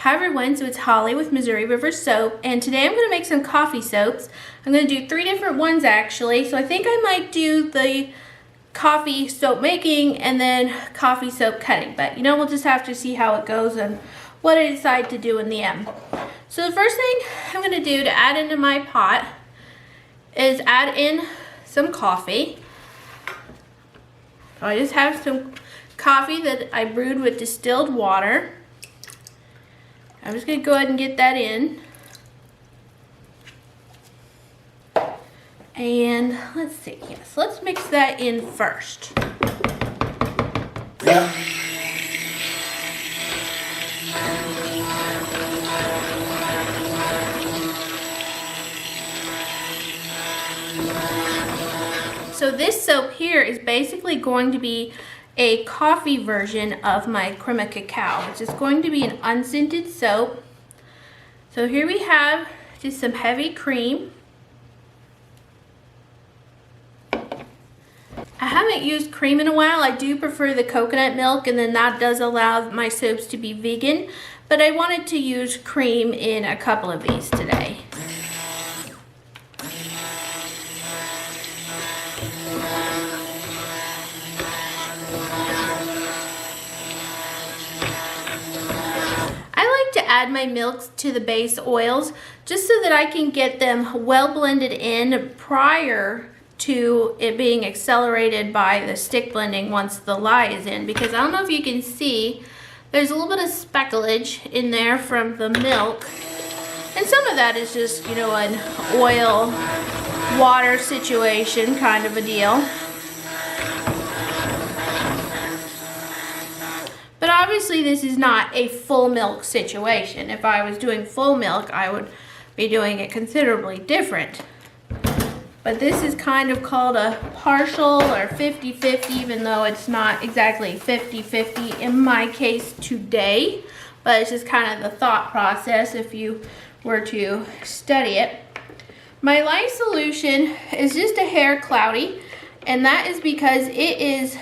Hi everyone, so it's Holly with Missouri River Soap, and today I'm going to make some coffee soaps. I'm going to do 3 different ones actually, so I think I might do the coffee soap making and then coffee soap cutting, but we'll just have to see how it goes and what I decide to do in the end. So the first thing I'm going to do to add into my pot is add in some coffee. So I just have some coffee that I brewed with distilled water. I'm just going to go ahead and get that in. And let's see, yes, let's mix that in first. So this soap here is basically going to be a coffee version of my crema cacao, which is going to be an unscented soap. So here we have just some heavy cream. I haven't used cream in a while. I do prefer the coconut milk, and then that does allow my soaps to be vegan, but I wanted to use cream in a couple of these today. Add my milks to the base oils just so that I can get them well blended in prior to it being accelerated by the stick blending once the lye is in, because I don't know if you can see, there's a little bit of specklage in there from the milk, and some of that is just an oil water situation kind of a deal. But obviously this is not a full milk situation. If I was doing full milk, I would be doing it considerably different. But this is kind of called a partial or 50-50, even though it's not exactly 50-50 in my case today. But it's just kind of the thought process if you were to study it. My lye solution is just a hair cloudy, and that is because it is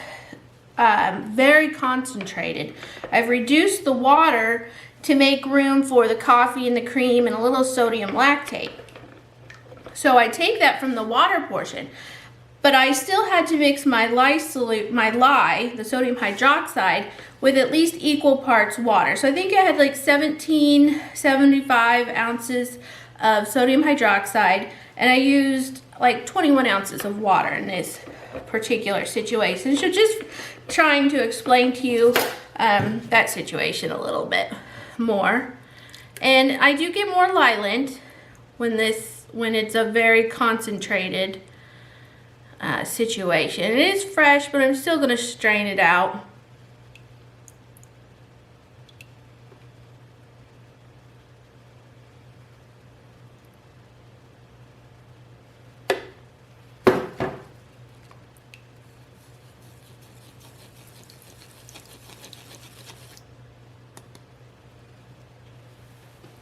very concentrated. I've reduced the water to make room for the coffee and the cream and a little sodium lactate. So I take that from the water portion, but I still had to mix my lye, the sodium hydroxide, with at least equal parts water. So I think I had like 75 ounces of sodium hydroxide, and I used like 21 ounces of water in this particular situation. So just trying to explain to you that situation a little bit more. And I do get more lye lint when it's a very concentrated situation. It is fresh, but I'm still going to strain it out.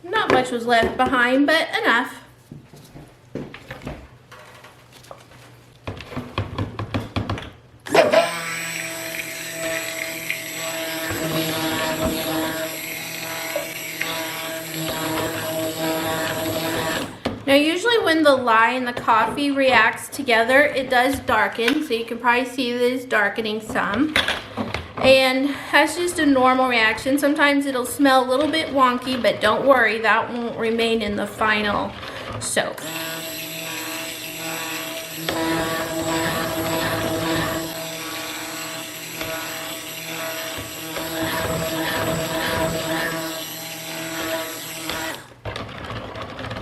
Not much was left behind, but enough. Now usually when the lye and the coffee reacts together, it does darken, so you can probably see that it's darkening some. And that's just a normal reaction. Sometimes it'll smell a little bit wonky, but don't worry, that won't remain in the final soap.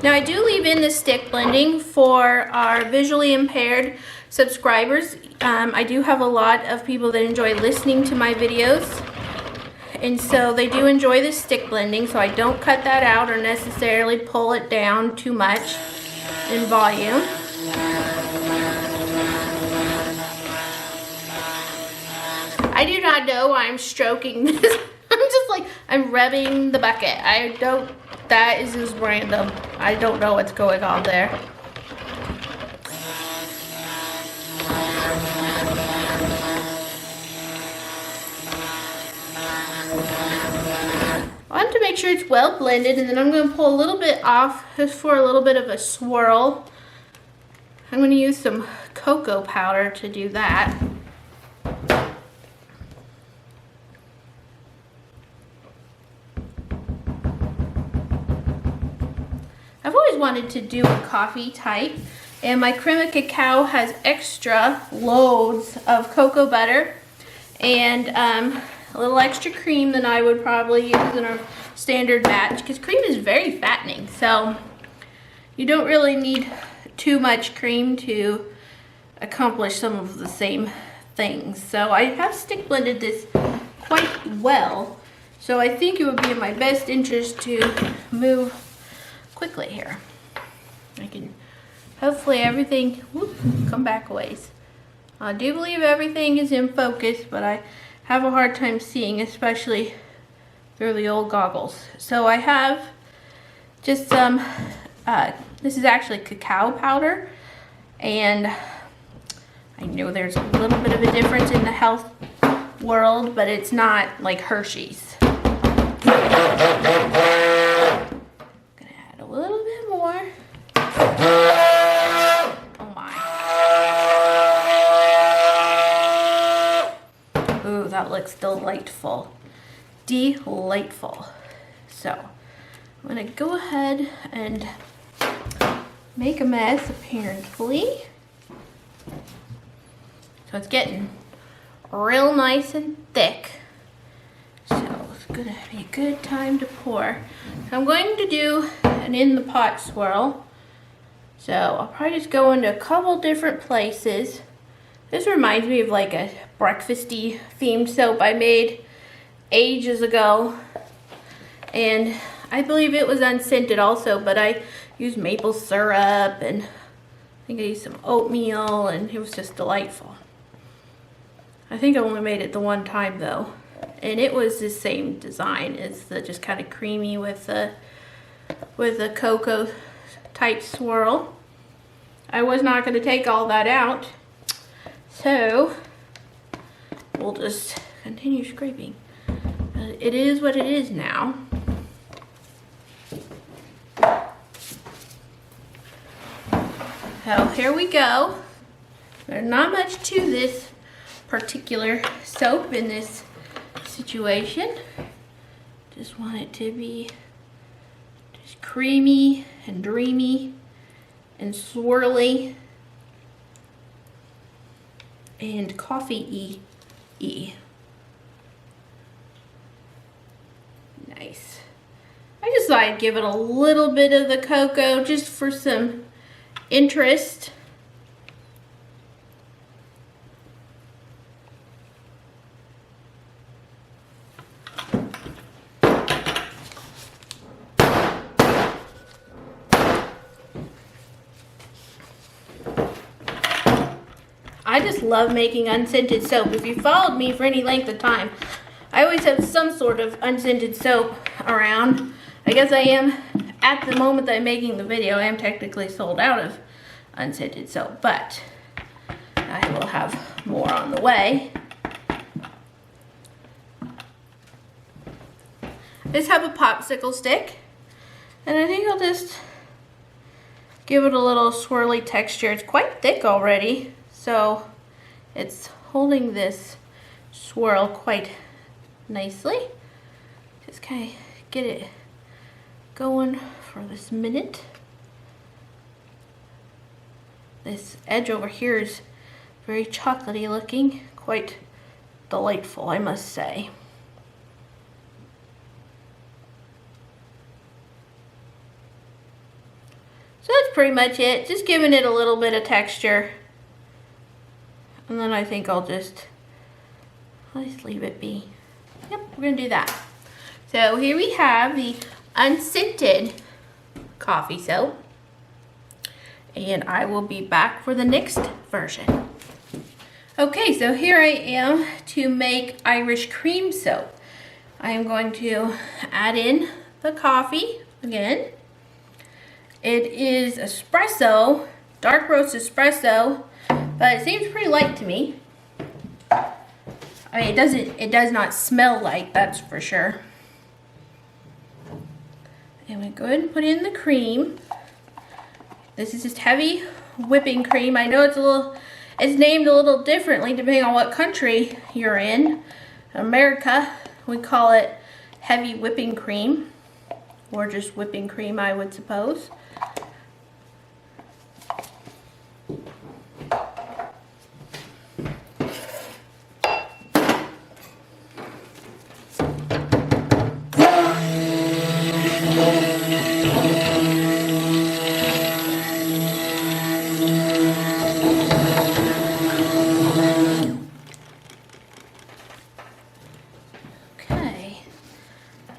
Now I do leave in the stick blending for our visually impaired subscribers. I do have a lot of people that enjoy listening to my videos, and so they do enjoy the stick blending, so I don't cut that out or necessarily pull it down too much in volume. I do not know why I'm stroking this. I'm just like, I'm rubbing the bucket. That is just random. I don't know what's going on there. I want to make sure it's well blended, and then I'm going to pull a little bit off just for a little bit of a swirl. I'm going to use some cocoa powder to do that. I've always wanted to do a coffee type, and my creme of cacao has extra loads of cocoa butter and a little extra cream than I would probably use in a standard batch, because cream is very fattening, so you don't really need too much cream to accomplish some of the same things. So I have stick blended this quite well, so I think it would be in my best interest to move quickly here. I can hopefully everything, whoop, come back a ways. I do believe everything is in focus, but I have a hard time seeing, especially through the old goggles. So I have just some, this is actually cacao powder, and I know there's a little bit of a difference in the health world, but it's not like Hershey's. A little bit more. Oh my. Ooh, that looks delightful. Delightful. So, I'm gonna go ahead and make a mess, apparently. So it's getting real nice and thick. So it's gonna be a good time to pour. I'm going to do an in the pot swirl. So I'll probably just go into a couple different places. This reminds me of like a breakfasty themed soap I made ages ago. And I believe it was unscented also, but I used maple syrup and I think I used some oatmeal, and it was just delightful. I think I only made it the one time though. And it was the same design. It's the just kind of creamy with a cocoa type swirl. I was not going to take all that out, so we'll just continue scraping. It is what it is now. So here we go. There's not much to this particular soap in this situation. Just want it to be just creamy and dreamy and swirly and coffee-y. Nice. I just thought I'd give it a little bit of the cocoa just for some interest. I just love making unscented soap. If you followed me for any length of time, I always have some sort of unscented soap around. I guess I am, at the moment that I'm making the video, I am technically sold out of unscented soap, but I will have more on the way. I just have a popsicle stick, and I think I'll just give it a little swirly texture. It's quite thick already, so it's holding this swirl quite nicely. Just kind of get it going for this minute. This edge over here is very chocolatey looking, quite delightful, I must say. So that's pretty much it, just giving it a little bit of texture. And then I think I'll just leave it be. Yep, we're gonna do that. So here we have the unscented coffee soap. And I will be back for the next version. Okay, so here I am to make Irish cream soap. I am going to add in the coffee again. It is espresso, dark roast espresso, but it seems pretty light to me. I mean, it does not smell light, that's for sure. And we go ahead and put in the cream. This is just heavy whipping cream. I know it's named a little differently depending on what country you're in. America, we call it heavy whipping cream, or just whipping cream, I would suppose.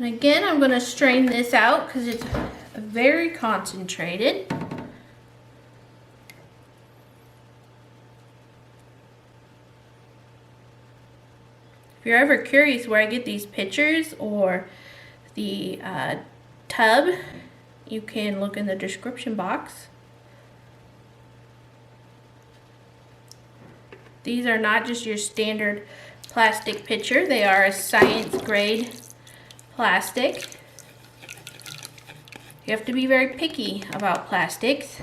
And again, I'm going to strain this out because it's very concentrated. If you're ever curious where I get these pictures or the tub, you can look in the description box. These are not just your standard plastic pitcher. They are a science grade plastic. You have to be very picky about plastics.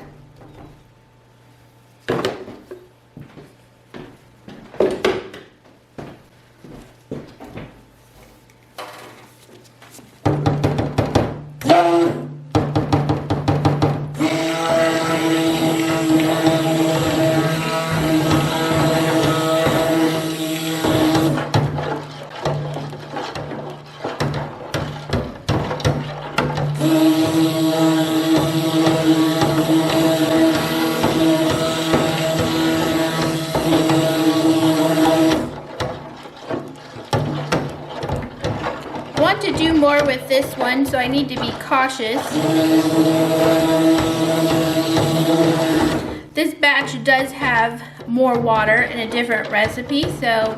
Want to do more with this one, so I need to be cautious. This batch does have more water in a different recipe, so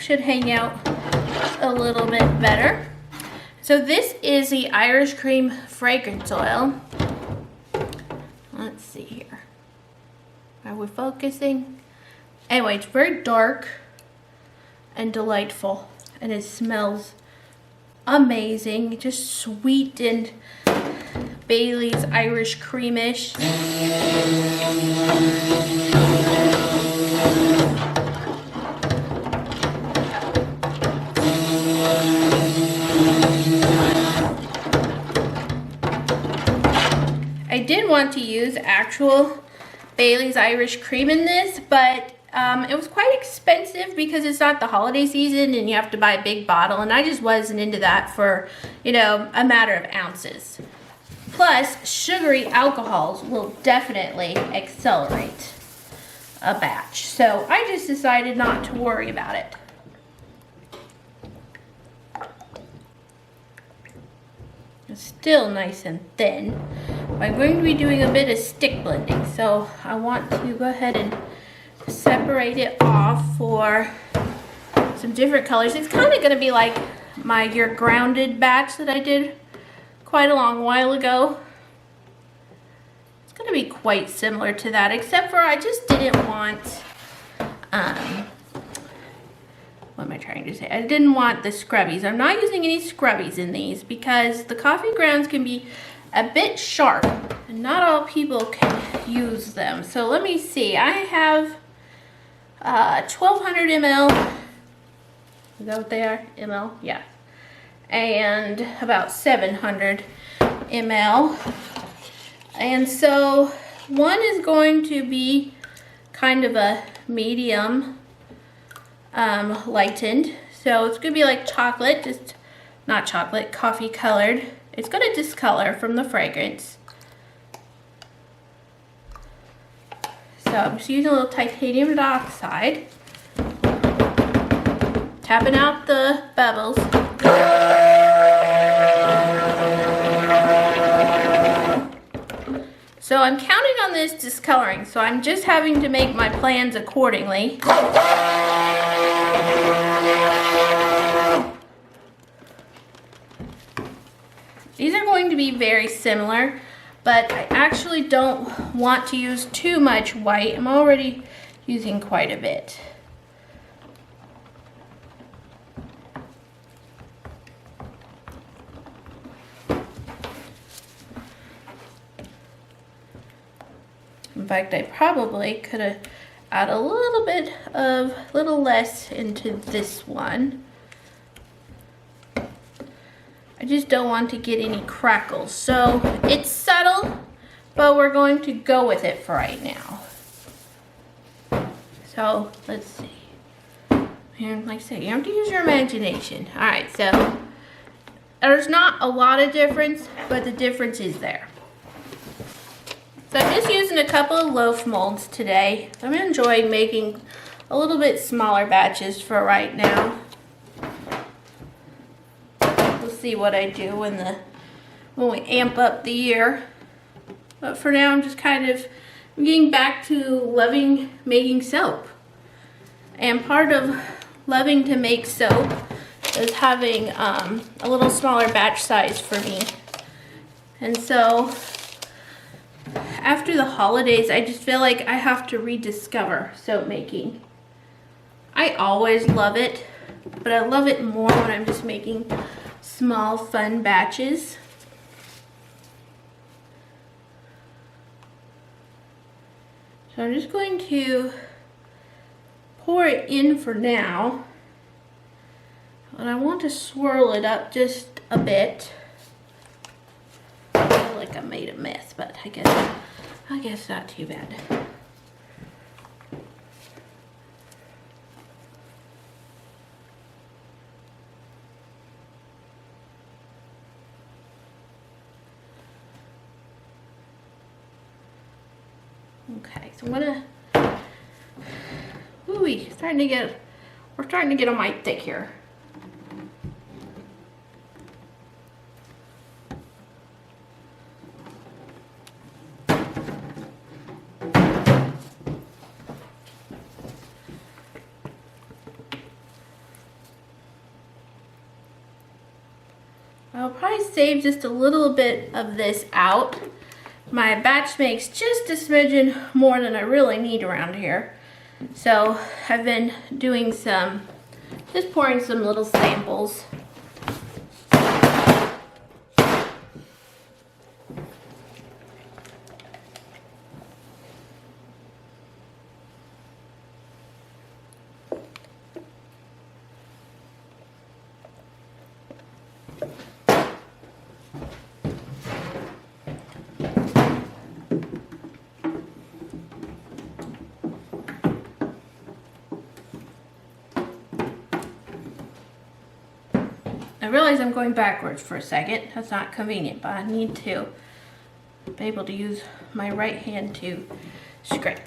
should hang out a little bit better. So this is the Irish Cream Fragrance Oil. Let's see here. Are we focusing? Anyway, it's very dark and delightful. And it smells amazing. Just sweet and Bailey's Irish creamish. I did want to use actual Bailey's Irish cream in this, but it was quite expensive because it's not the holiday season and you have to buy a big bottle, and I just wasn't into that for, you know, a matter of ounces. Plus, sugary alcohols will definitely accelerate a batch. So I just decided not to worry about it. It's still nice and thin. I'm going to be doing a bit of stick blending, so I want to go ahead and separate it off for some different colors. It's kind of going to be like your grounded batch that I did quite a long while ago. It's going to be quite similar to that, except for I just didn't want, what am I trying to say? I didn't want the scrubbies. I'm not using any scrubbies in these because the coffee grounds can be a bit sharp and not all people can use them. So let me see. I have 1200 ml. Is that what they are? ml? Yeah. And about 700 ml. And so one is going to be kind of a medium lightened. So it's going to be like chocolate, just not chocolate, coffee colored. It's going to discolor from the fragrance. So I'm just using a little titanium dioxide. Tapping out the bubbles. So I'm counting on this discoloring, so I'm just having to make my plans accordingly. These are going to be very similar, but I actually don't want to use too much white. I'm already using quite a bit. In fact, I probably could have added a little less into this one. I just don't want to get any crackles. So it's subtle, but we're going to go with it for right now. So let's see. And like I said, you have to use your imagination. All right, so there's not a lot of difference, but the difference is there. So I'm just using a couple of loaf molds today. I'm enjoying making a little bit smaller batches for right now. We'll see what I do when we amp up the year. But for now, I'm just kind of getting back to loving making soap. And part of loving to make soap is having a little smaller batch size for me. And so after the holidays, I just feel like I have to rediscover soap making. I always love it, but I love it more when I'm just making small, fun batches. So I'm just going to pour it in for now. And I want to swirl it up just a bit. I feel like I made a mess, but I guess not too bad. Okay, so I'm gonna, we're starting to get on my thick here. I'll probably save just a little bit of this out. My batch makes just a smidgen more than I really need around here. So I've been doing just pouring some little samples. I realize I'm going backwards for a second. That's not convenient, but I need to be able to use my right hand to scrape.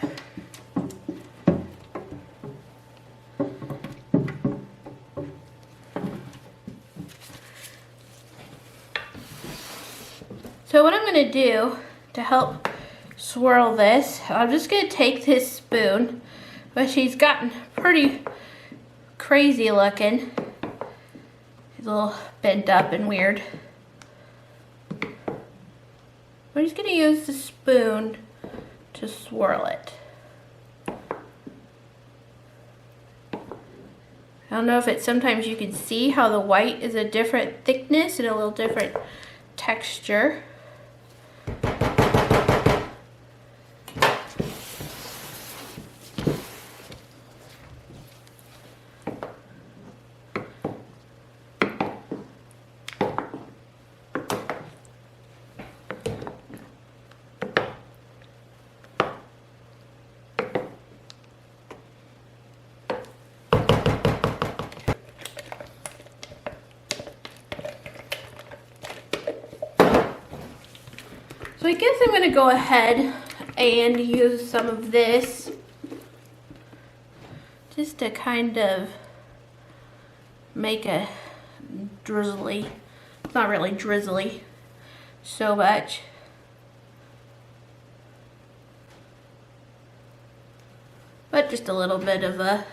So what I'm going to do to help swirl this, I'm just going to take this spoon, but she's gotten pretty crazy looking. It's a little bent up and weird. I'm just going to use the spoon to swirl it. I don't know if it's, sometimes you can see how the white is a different thickness and a little different texture. So I guess I'm going to go ahead and use some of this just to kind of make a drizzly, it's not really drizzly so much. But just a little bit of a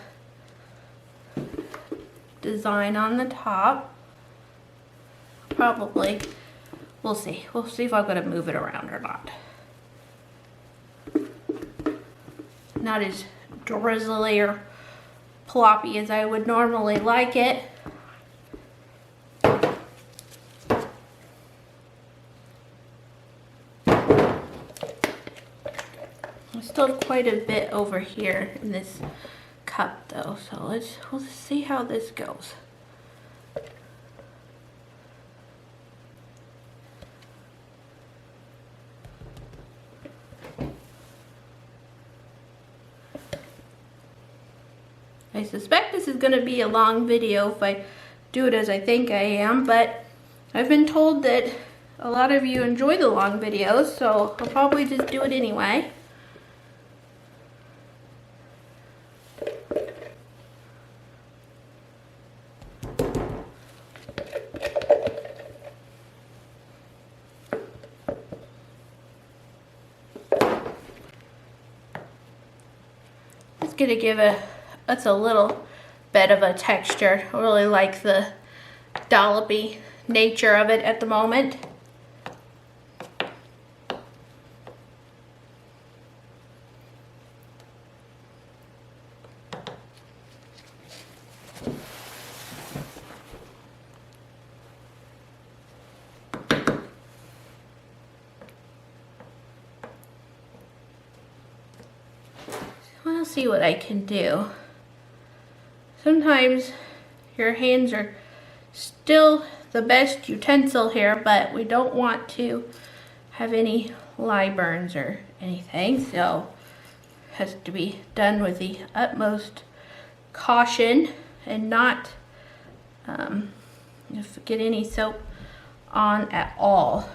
design on the top. Probably. We'll see. We'll see if I'm going to move it around or not. Not as drizzly or ploppy as I would normally like it. I still have quite a bit over here in this cup though, so we'll see how this goes. I suspect this is going to be a long video if I do it as I think I am, but I've been told that a lot of you enjoy the long videos, so I'll probably just do it anyway. Just gonna give that's a little bit of a texture. I really like the dollopy nature of it at the moment. I'll see what I can do. Sometimes your hands are still the best utensil here, but we don't want to have any lye burns or anything, so it has to be done with the utmost caution and not get any soap on at all.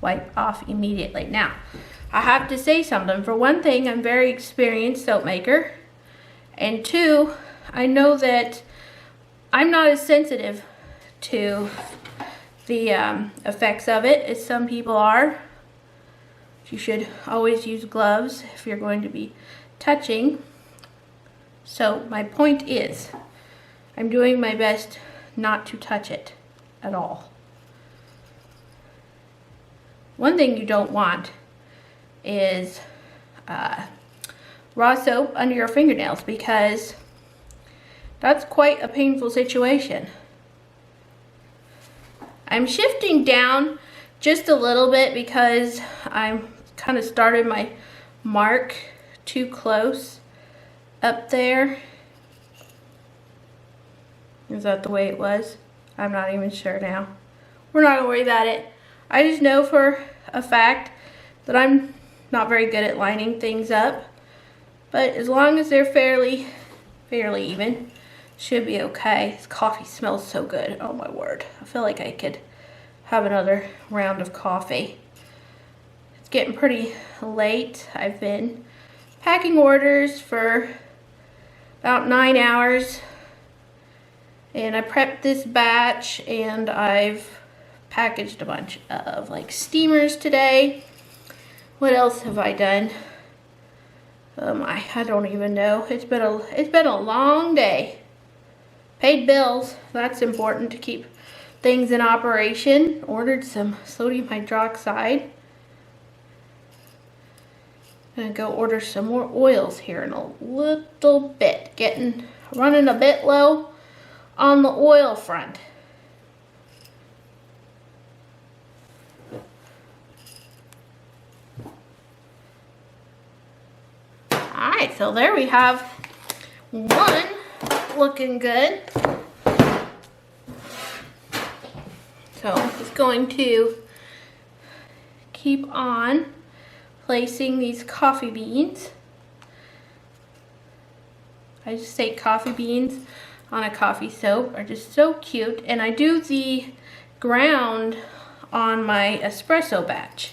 Wipe off immediately. Now, I have to say something. For one thing, I'm a very experienced soap maker, and two, I know that I'm not as sensitive to the effects of it as some people are. You should always use gloves if you're going to be touching. So my point is, I'm doing my best not to touch it at all. One thing you don't want is raw soap under your fingernails, because that's quite a painful situation. I'm shifting down just a little bit because I'm kind of started my mark too close up there. Is that the way it was? I'm not even sure now. We're not gonna worry about it. I just know for a fact that I'm not very good at lining things up, but as long as they're fairly even, should be okay. This coffee smells so good. Oh my word. I feel like I could have another round of coffee. It's getting pretty late. I've been packing orders for about 9 hours, and I prepped this batch, and I've packaged a bunch of like steamers today. What else have I done? I don't even know. It's been a long day. Paid bills. That's important to keep things in operation. Ordered some sodium hydroxide. Gonna go order some more oils here in a little bit. Running a bit low on the oil front. Alright, so there we have one looking good. So I'm just going to keep on placing these coffee beans. I just say coffee beans on a coffee soap are just so cute, and I do the ground on my espresso batch.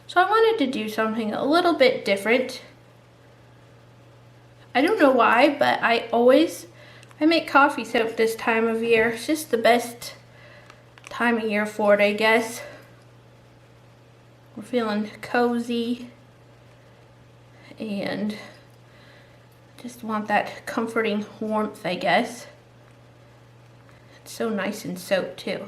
So I wanted to do something a little bit different. I don't know why, but I make coffee soap this time of year. It's just the best time of year for it, I guess. We're feeling cozy and just want that comforting warmth, I guess. It's so nice and soap too.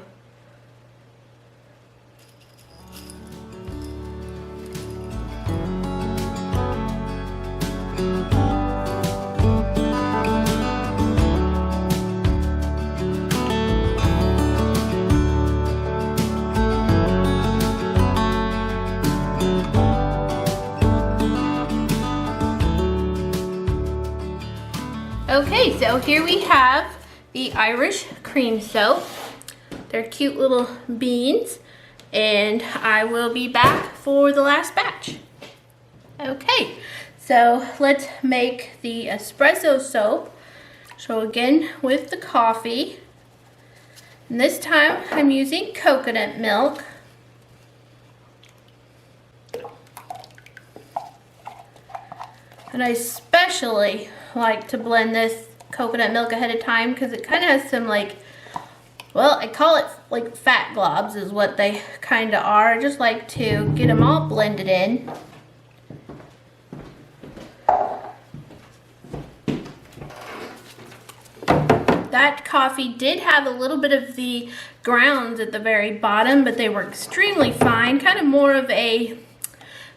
Okay, so here we have the Irish cream soap. They're cute little beans, and I will be back for the last batch. Okay, so let's make the espresso soap. So again, with the coffee, and this time I'm using coconut milk. And I especially like to blend this coconut milk ahead of time because it kind of has some well, I call it like fat globs is what they kind of are. I just like to get them all blended in. That coffee did have a little bit of the grounds at the very bottom, but they were extremely fine. Kind of more of a,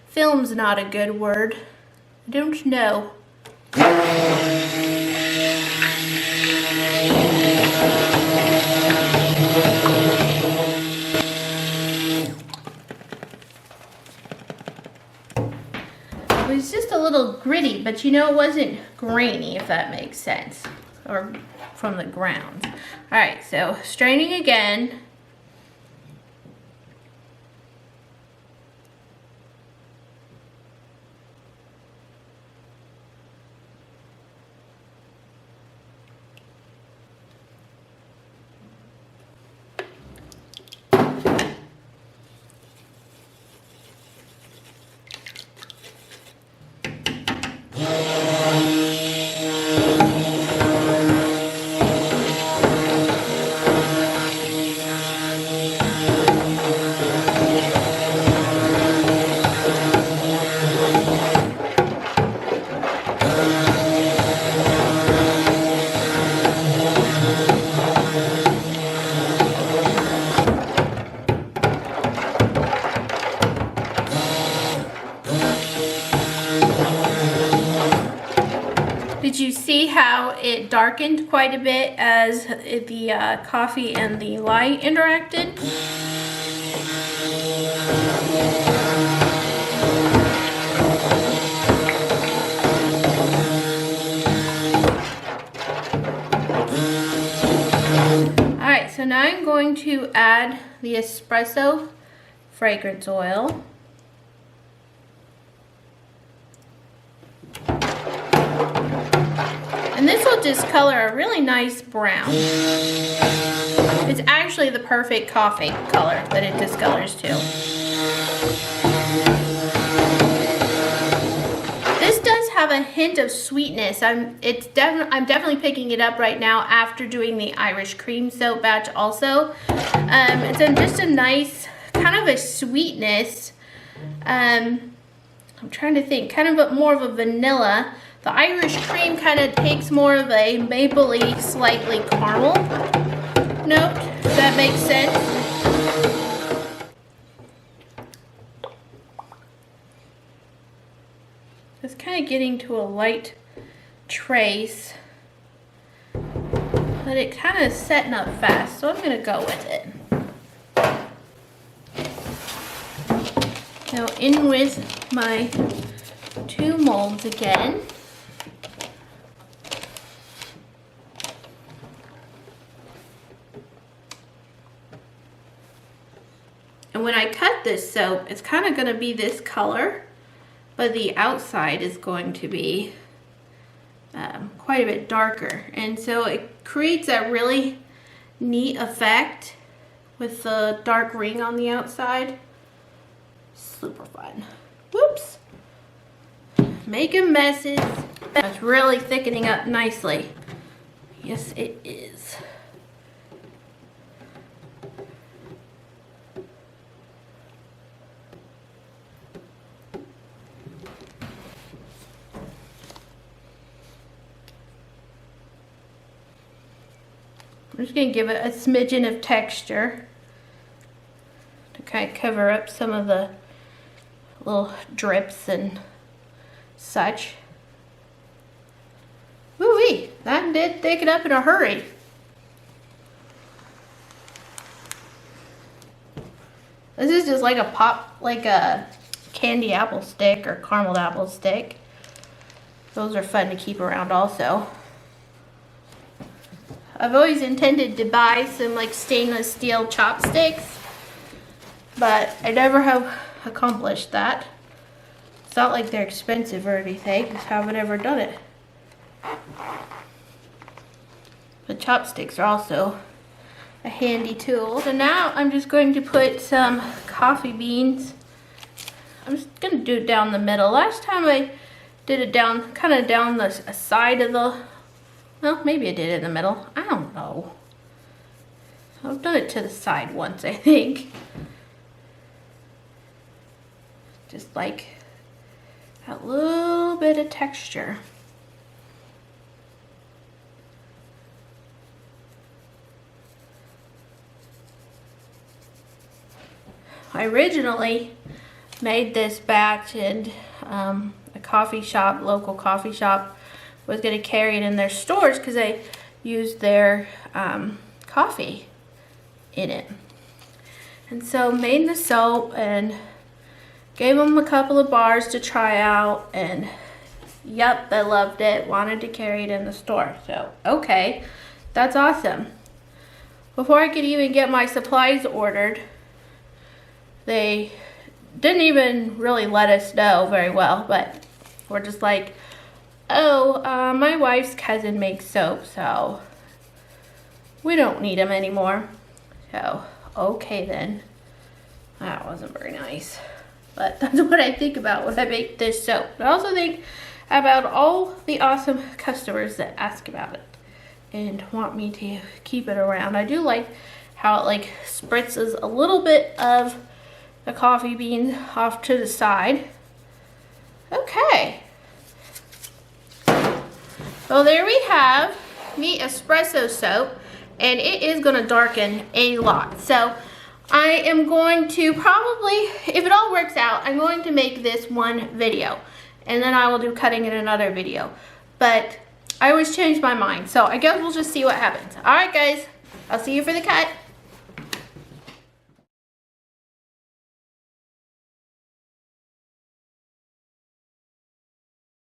film's not a good word. I don't know. It was just a little gritty, but you know, it wasn't grainy, if that makes sense, or from the ground. All right, so straining again. Did you see how it darkened quite a bit as the coffee and the light interacted? Alright, so now I'm going to add the espresso fragrance oil. And this will discolor a really nice brown. It's actually the perfect coffee color that it discolors to. This does have a hint of sweetness. I'm definitely picking it up right now after doing the Irish cream soap batch also. It's just a nice, kind of a sweetness. I'm trying to think, kind of more of a vanilla. The Irish cream kind of takes more of a mapley, slightly caramel note, if that makes sense. It's kind of getting to a light trace, but it kind of setting up fast, so I'm going to go with it. Now in with my 2 molds again. And when I cut this soap, it's kind of going to be this color, but the outside is going to be quite a bit darker. And so it creates a really neat effect with the dark ring on the outside. Super fun. Whoops. Making messes. That's really thickening up nicely. Yes, it is. I'm just going to give it a smidgen of texture to kind of cover up some of the little drips and such. Woo-wee, that did thicken up in a hurry. This is just like a candy apple stick or caramel apple stick. Those are fun to keep around also. I've always intended to buy some like stainless steel chopsticks, but I never have accomplished that. It's not like they're expensive or anything, just haven't ever done it. The chopsticks are also a handy tool. So now I'm just going to put some coffee beans. I'm just going to do it down the middle. Last time I did it down, kind of down the side of the, well, maybe I did it in the middle. I don't know. I've done it to the side once, I think. Just like a little bit of texture. I originally made this batch and a coffee shop, local coffee shop, was going to carry it in their stores because they used their coffee in it. And so made the soap and gave them a couple of bars to try out, and yep, they loved it, wanted to carry it in the store. So, okay, that's awesome. Before I could even get my supplies ordered, they didn't even really let us know very well, but we're just like, oh, my wife's cousin makes soap, so we don't need them anymore. So, okay then. That wasn't very nice. But that's what I think about when I make this soap. I also think about all the awesome customers that ask about it and want me to keep it around. I do like how it like spritzes a little bit of the coffee beans off to the side. Okay. So there we have the espresso soap, and it is going to darken a lot. So I am going to probably, if it all works out, I'm going to make this one video, and then I will do cutting in another video. But I always change my mind, so I guess we'll just see what happens. Alright guys, I'll see you for the cut.